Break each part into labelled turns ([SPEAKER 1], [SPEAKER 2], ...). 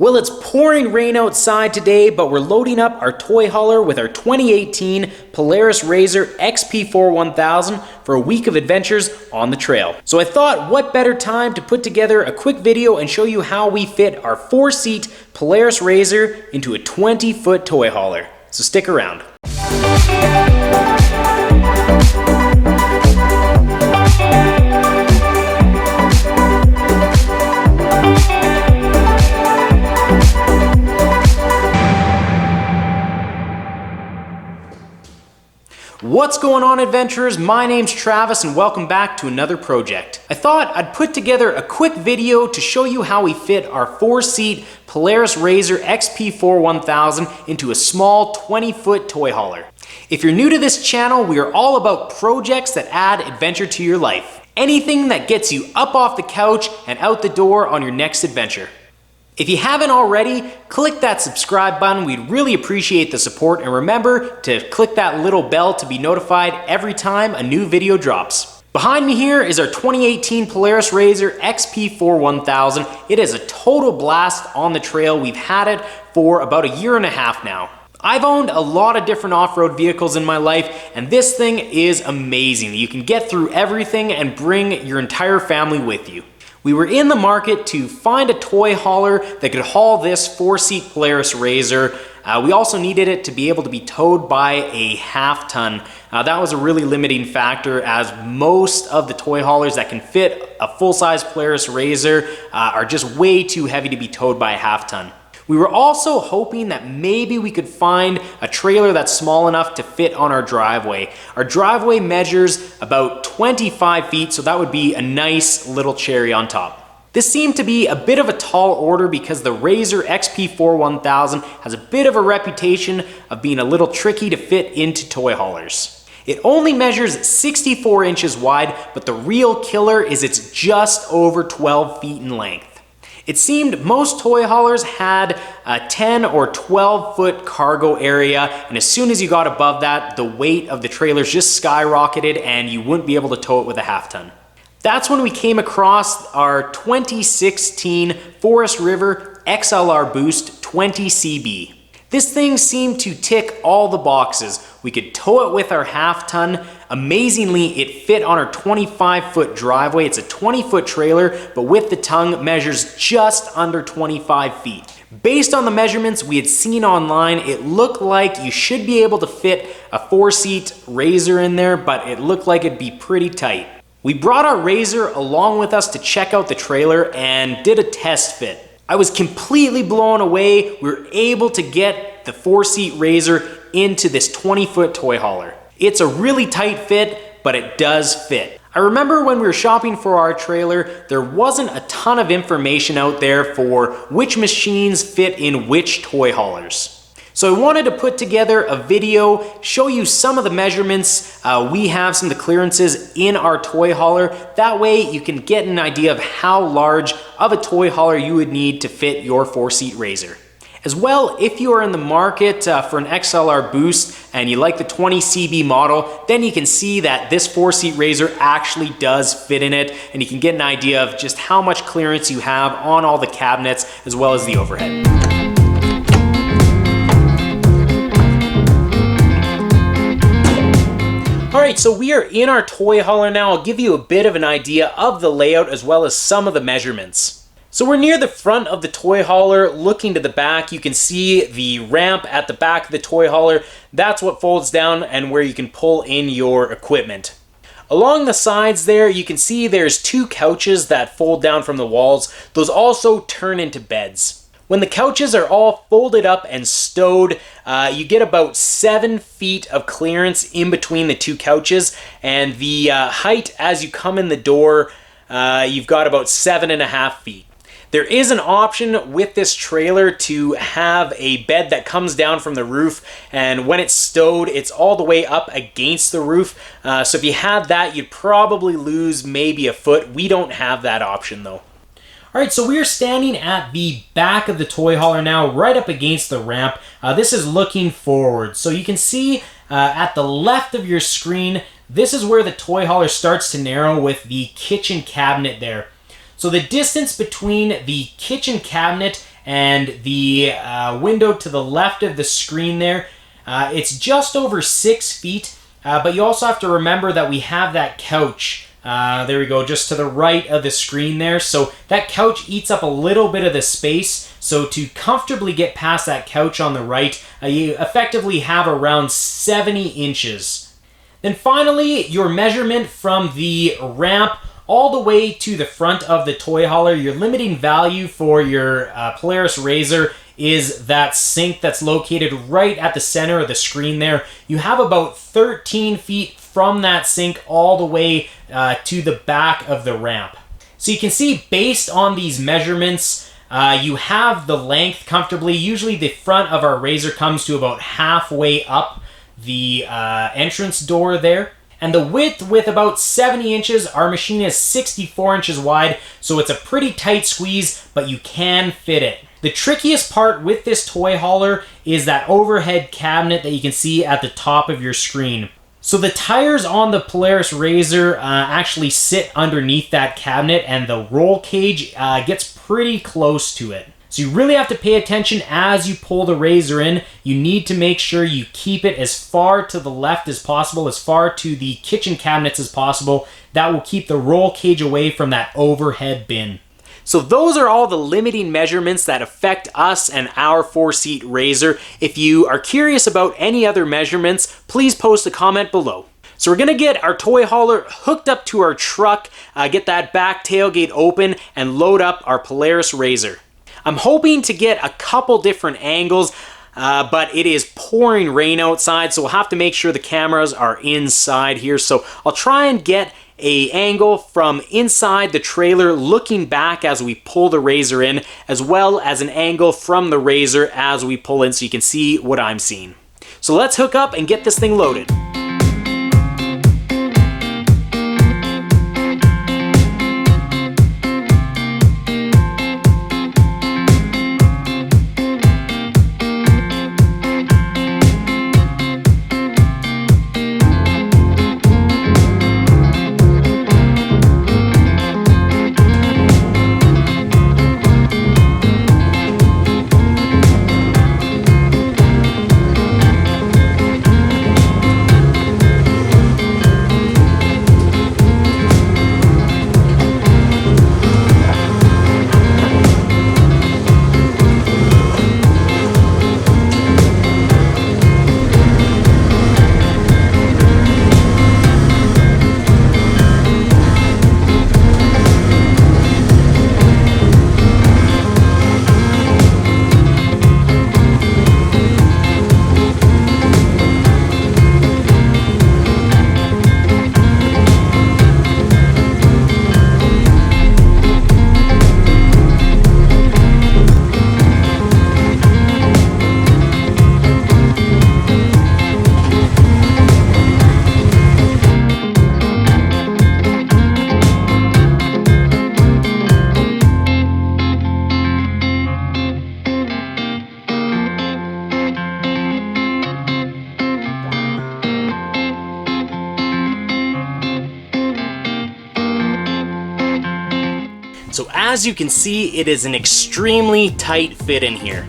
[SPEAKER 1] Well, it's pouring rain outside today, but we're loading up our toy hauler with our 2018 Polaris RZR XP 1000 for a week of adventures on the trail. So I thought, what better time to put together a quick video and show you how we fit our 4-seat Polaris RZR into a 20-foot toy hauler. So stick around. What's going on, adventurers? My name's Travis and welcome back to another project. I thought I'd put together a quick video to show you how we fit our 4-seat Polaris RZR XP 1000 into a small 20-foot toy hauler. If you're new to this channel, we are all about projects that add adventure to your life. Anything that gets you up off the couch and out the door on your next adventure. If you haven't already, click that subscribe button. We'd really appreciate the support, and remember to click that little bell to be notified every time a new video drops. Behind me here is our 2018 Polaris RZR XP 1000. It is a total blast on the trail. We've had it for about a year and a half now. I've owned a lot of different off-road vehicles in my life, and this thing is amazing. You can get through everything and bring your entire family with you. We were in the market to find a toy hauler that could haul this 4-seat Polaris RZR. We also needed it to be able to be towed by a half-ton. That was a really limiting factor, as most of the toy haulers that can fit a full-size Polaris RZR are just way too heavy to be towed by a half-ton. We were also hoping that maybe we could find a trailer that's small enough to fit on our driveway. Our driveway measures about 25 feet, so that would be a nice little cherry on top. This seemed to be a bit of a tall order because the RZR XP 1000 has a bit of a reputation of being a little tricky to fit into toy haulers. It only measures 64 inches wide, but the real killer is it's just over 12 feet in length. It seemed most toy haulers had a 10 or 12 foot cargo area, and as soon as you got above that, the weight of the trailers just skyrocketed and you wouldn't be able to tow it with a half-ton. That's when we came across our 2016 Forest River XLR Boost 20CB. This thing seemed to tick all the boxes. We could tow it with our half-ton. Amazingly, it fit on our 25-foot driveway. It's a 20-foot trailer, but with the tongue measures just under 25 feet. Based on the measurements we had seen online, it looked like you should be able to fit a 4-seat RZR in there, but it looked like it'd be pretty tight. We brought our RZR along with us to check out the trailer and did a test fit. I was completely blown away. We were able to get the 4-seat RZR into this 20-foot toy hauler. It's a really tight fit, but it does fit. I remember when we were shopping for our trailer, there wasn't a ton of information out there for which machines fit in which toy haulers. So I wanted to put together a video, show you some of the measurements. We have some of the clearances in our toy hauler. That way you can get an idea of how large of a toy hauler you would need to fit your 4-seat RZR. As well, if you are in the market for an XLR Boost and you like the 20CB model, then you can see that this 4-seat RZR actually does fit in it, and you can get an idea of just how much clearance you have on all the cabinets as well as the overhead. Alright, so we are in our toy hauler now. I'll give you a bit of an idea of the layout as well as some of the measurements. So we're near the front of the toy hauler. Looking to the back, you can see the ramp at the back of the toy hauler. That's what folds down and where you can pull in your equipment. Along the sides there, you can see there's 2 couches that fold down from the walls. Those also turn into beds. When the couches are all folded up and stowed, you get about 7 feet of clearance in between the 2 couches, and the height as you come in the door, you've got about 7.5 feet. There is an option with this trailer to have a bed that comes down from the roof, and when it's stowed, it's all the way up against the roof. So if you had that, you'd probably lose maybe a foot. We don't have that option though. Alright, so we are standing at the back of the toy hauler now, right up against the ramp. This is looking forward. So you can see at the left of your screen, this is where the toy hauler starts to narrow with the kitchen cabinet there. So the distance between the kitchen cabinet and the window to the left of the screen there, it's just over 6 feet, but you also have to remember that we have that couch. There we go, just to the right of the screen there. So that couch eats up a little bit of the space. So to comfortably get past that couch on the right, you effectively have around 70 inches. Then finally, your measurement from the ramp all the way to the front of the toy hauler, your limiting value for your Polaris RZR is that sink that's located right at the center of the screen there. You have about 13 feet from that sink all the way to the back of the ramp. So you can see, based on these measurements, you have the length comfortably. Usually the front of our RZR comes to about halfway up the entrance door there. And the width with about 70 inches, our machine is 64 inches wide, so it's a pretty tight squeeze, but you can fit it. The trickiest part with this toy hauler is that overhead cabinet that you can see at the top of your screen. So the tires on the Polaris RZR actually sit underneath that cabinet, and the roll cage gets pretty close to it. So you really have to pay attention as you pull the RZR in. You need to make sure you keep it as far to the left as possible, as far to the kitchen cabinets as possible. That will keep the roll cage away from that overhead bin. So those are all the limiting measurements that affect us and our 4-seat RZR. If you are curious about any other measurements, please post a comment below. So we're gonna get our toy hauler hooked up to our truck, get that back tailgate open, and load up our Polaris RZR. I'm hoping to get a couple different angles, but it is pouring rain outside, so we'll have to make sure the cameras are inside here. So I'll try and get an angle from inside the trailer looking back as we pull the RZR in, as well as an angle from the RZR as we pull in, so you can see what I'm seeing. So let's hook up and get this thing loaded. So as you can see, it is an extremely tight fit in here.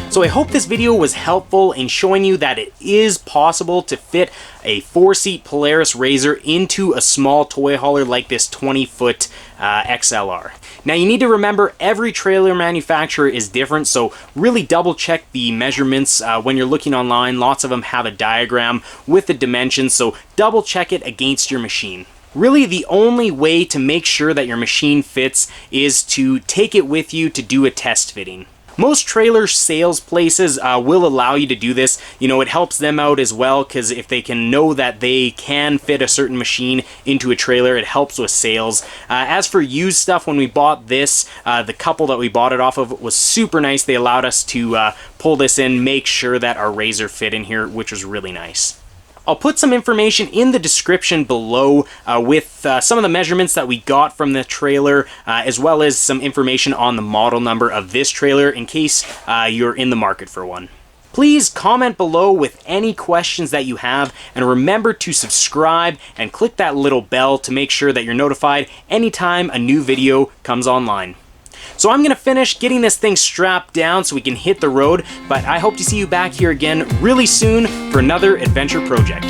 [SPEAKER 1] So I hope this video was helpful in showing you that it is possible to fit a 4-seat Polaris RZR into a small toy hauler like this 20-foot XLR. Now you need to remember every trailer manufacturer is different, so really double check the measurements when you're looking online. Lots of them have a diagram with the dimensions, so double check it against your machine. Really, the only way to make sure that your machine fits is to take it with you to do a test fitting. Most trailer sales places will allow you to do this. You know, it helps them out as well, because if they can know that they can fit a certain machine into a trailer, it helps with sales. As for used stuff, when we bought this, the couple that we bought it off of was super nice. They allowed us to pull this in, make sure that our RZR fit in here, which was really nice. I'll put some information in the description below with some of the measurements that we got from the trailer, as well as some information on the model number of this trailer in case you're in the market for one. Please comment below with any questions that you have, and remember to subscribe and click that little bell to make sure that you're notified anytime a new video comes online. So I'm gonna finish getting this thing strapped down so we can hit the road, but I hope to see you back here again really soon for another adventure project.